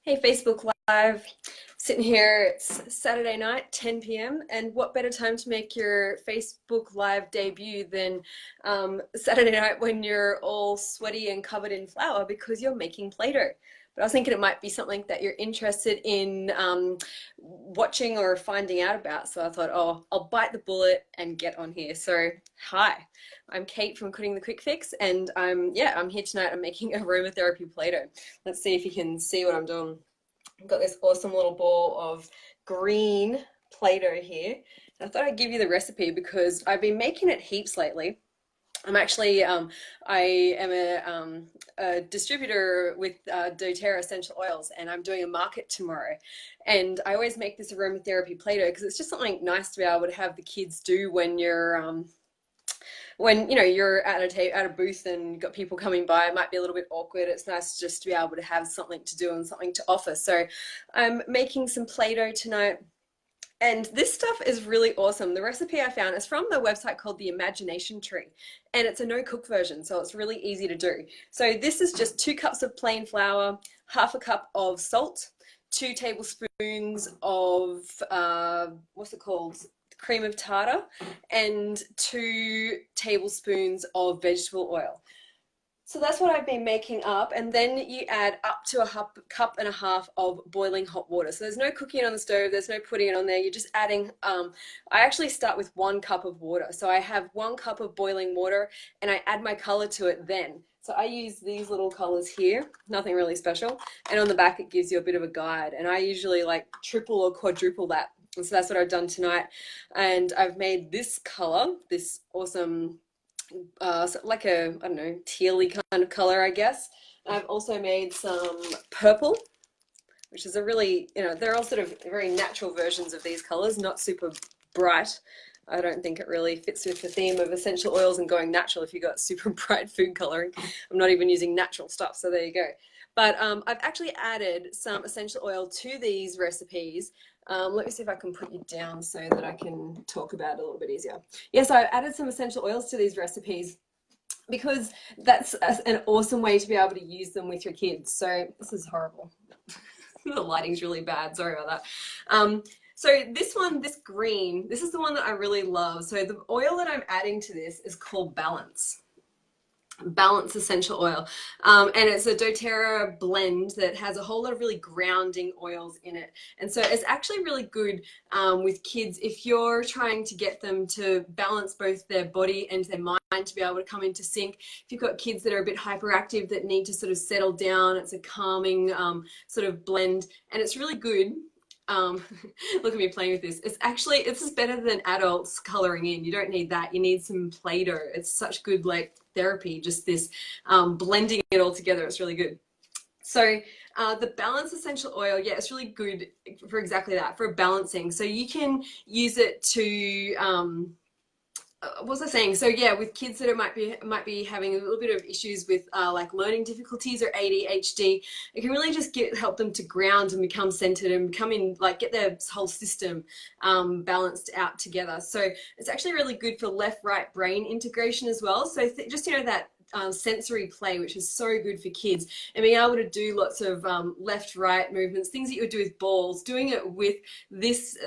Hey, Facebook Live. Sitting here, it's Saturday night, 10 p.m., and what better time to make your Facebook Live debut than Saturday night when you're all sweaty and covered in flour because you're making Play-Doh. But I was thinking it might be something that you're interested in watching or finding out about, so I thought, oh, I'll bite the bullet and get on here. So, hi, I'm Kate from Cooking the Quick Fix, and I'm here tonight. I'm making aromatherapy Play-Doh. Let's see if you can see what I'm doing. I've got this awesome little ball of green Play-Doh here. I thought I'd give you the recipe because I've been making it heaps lately. I'm actually, I am a distributor with doTERRA essential oils, and I'm doing a market tomorrow. And I always make this aromatherapy Play-Doh because it's just something nice to be able to have the kids do when you're at a booth and you've got people coming by. It might be a little bit awkward. It's nice just to be able to have something to do and something to offer. So I'm making some Play-Doh tonight. And this stuff is really awesome. The recipe I found is from the website called The Imagination Tree, and it's a no-cook version, so it's really easy to do. So this is just 2 cups of plain flour, half a cup of salt, 2 tablespoons of what's it called? Cream of tartar, and 2 tablespoons of vegetable oil. So that's what I've been making up, and then you add up to a cup and a half of boiling hot water. So there's no cooking on the stove, there's no putting it on there, you're just adding, I actually start with 1 cup of water. So I have 1 cup of boiling water, and I add my color to it then. So I use these little colors here, nothing really special, and on the back it gives you a bit of a guide, and I usually like triple or quadruple that. And so that's what I've done tonight, and I've made this color, this awesome like a, I don't know, tealy kind of color, I guess. I've also made some purple, which is a really, they're all sort of very natural versions of these colors, not super bright. I don't think it really fits with the theme of essential oils and going natural if you've got super bright food coloring. I'm not even using natural stuff, so there you go. But I've actually added some essential oil to these recipes. Let me see if I can put you down so that I can talk about it a little bit easier. Yes, I've added some essential oils to these recipes because that's an awesome way to be able to use them with your kids. So this is horrible. The lighting's really bad. Sorry about that. So this one, this green, this is the one that I really love. So the oil that I'm adding to this is called Balance essential oil, and it's a doTERRA blend that has a whole lot of really grounding oils in it, and so it's actually really good with kids if you're trying to get them to balance both their body and their mind to be able to come into sync. If you've got kids that are a bit hyperactive that need to sort of settle down, it's a calming sort of blend, and it's really good. Look at me playing with this. This is better than adults coloring in. You don't need that. You need some Play-Doh. It's such good like therapy, just this blending it all together. It's really good. So the Balance essential oil, yeah, it's really good for exactly that, for balancing. So you can use it to what was I saying? So yeah, with kids that might be having a little bit of issues with like learning difficulties or ADHD, it can really just help them to ground and become centered and become in like get their whole system balanced out together. So it's actually really good for left-right brain integration as well. So just that sensory play, which is so good for kids, and being able to do lots of left-right movements, things that you would do with balls, doing it with this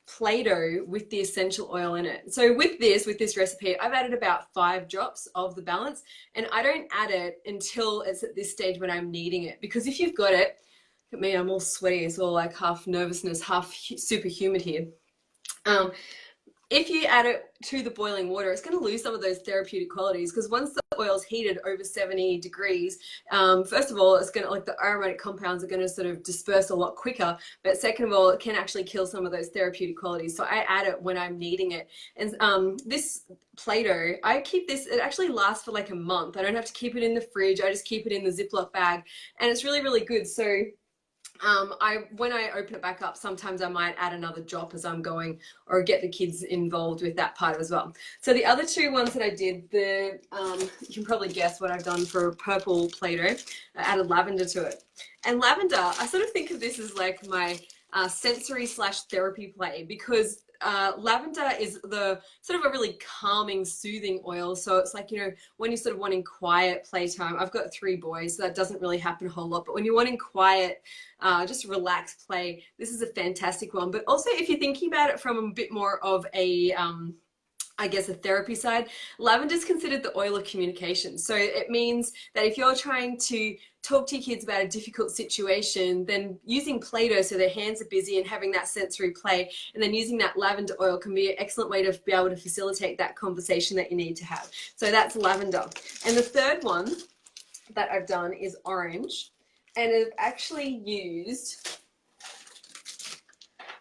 Play-Doh with the essential oil in it. So with this recipe, I've added about 5 drops of the Balance, and I don't add it until it's at this stage when I'm needing it, because if you've got it, look at me, I'm all sweaty, it's all like half nervousness, half super humid here. If you add it to the boiling water, it's going to lose some of those therapeutic qualities, because once the oil's heated over 70 degrees, first of all, it's going to, like, the aromatic compounds are going to sort of disperse a lot quicker, but second of all, it can actually kill some of those therapeutic qualities. So I add it when I'm needing it. And this Play-Doh, I keep this, it actually lasts for like a month. I don't have to keep it in the fridge. I just keep it in the Ziploc bag, and it's really, really good. So when I open it back up, sometimes I might add another drop as I'm going, or get the kids involved with that part as well. So the other 2 ones that I did, you can probably guess what I've done for purple Play-Doh. I added lavender to it. And lavender, I sort of think of this as like my sensory/therapy play, because lavender is the sort of a really calming, soothing oil. So it's like, you know, when you're sort of wanting quiet playtime, I've got 3 boys, so that doesn't really happen a whole lot. But when you're wanting quiet, just relaxed play, this is a fantastic one. But also, if you're thinking about it from a bit more of a I guess a therapy side, lavender is considered the oil of communication. So it means that if you're trying to talk to your kids about a difficult situation, then using Play-Doh so their hands are busy and having that sensory play, and then using that lavender oil can be an excellent way to be able to facilitate that conversation that you need to have. So that's lavender. And the third one that I've done is orange. And I've actually used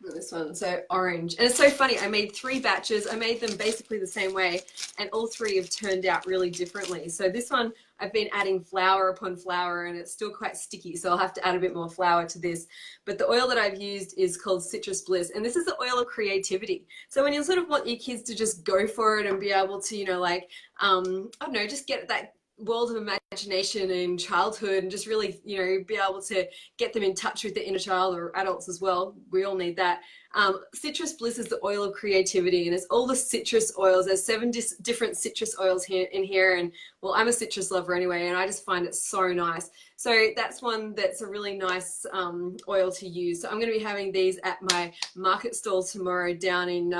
this one, so orange. And it's so funny, I made 3 batches. I made them basically the same way, and all 3 have turned out really differently. So this one, I've been adding flour upon flour, and it's still quite sticky, so I'll have to add a bit more flour to this. But the oil that I've used is called Citrus Bliss, and this is the oil of creativity. So when you sort of want your kids to just go for it and be able to, you know, like, I don't know, just get that world of imagination in childhood and just really, you know, be able to get them in touch with the inner child, or adults as well. We all need that. Citrus Bliss is the oil of creativity, and it's all the citrus oils. There's 7 different citrus oils in here, and well, I'm a citrus lover anyway, and I just find it so nice. So that's one that's a really nice oil to use. So I'm going to be having these at my market stall tomorrow down in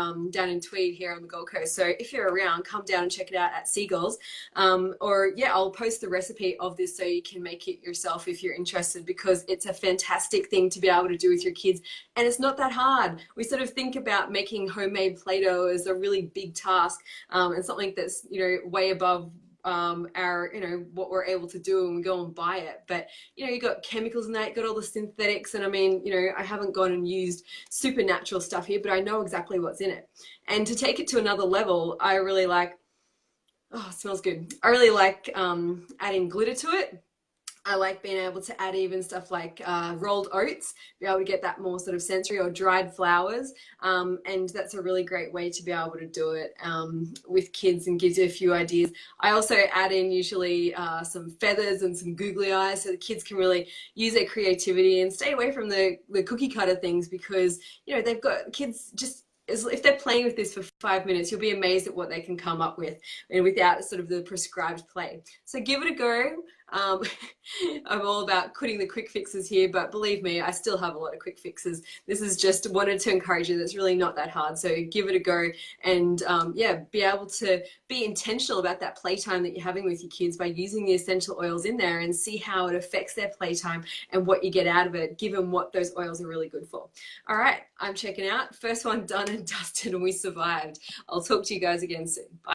Tweed here on the Gold Coast. So if you're around, come down and check it out at Seagulls. Or yeah, I'll post the recipe of this so you can make it yourself if you're interested, because it's a fantastic thing to be able to do with your kids, and it's not that hard. We sort of think about making homemade Play-Doh as a really big task, and something that's, you know, way above our, you know, what we're able to do, and we go and buy it. But you know, you got chemicals in that, you got all the synthetics, and I mean, you know, I haven't gone and used supernatural stuff here, but I know exactly what's in it. And to take it to another level, I really like, oh, it smells good. I really like adding glitter to it. I like being able to add even stuff like rolled oats, be able to get that more sort of sensory, or dried flowers. And that's a really great way to be able to do it with kids, and gives you a few ideas. I also add in usually some feathers and some googly eyes, so the kids can really use their creativity and stay away from the cookie cutter things, because, you know, they've got kids just, if they're playing with this for 5 minutes, you'll be amazed at what they can come up with, and without sort of the prescribed play. So give it a go. I'm all about putting the quick fixes here, but believe me, I still have a lot of quick fixes. This is just wanted to encourage you that it's really not that hard. So give it a go, and yeah, be able to be intentional about that playtime that you're having with your kids by using the essential oils in there, and see how it affects their playtime and what you get out of it, given what those oils are really good for. All right, I'm checking out. First one done and dusted, and we survived. I'll talk to you guys again soon. Bye.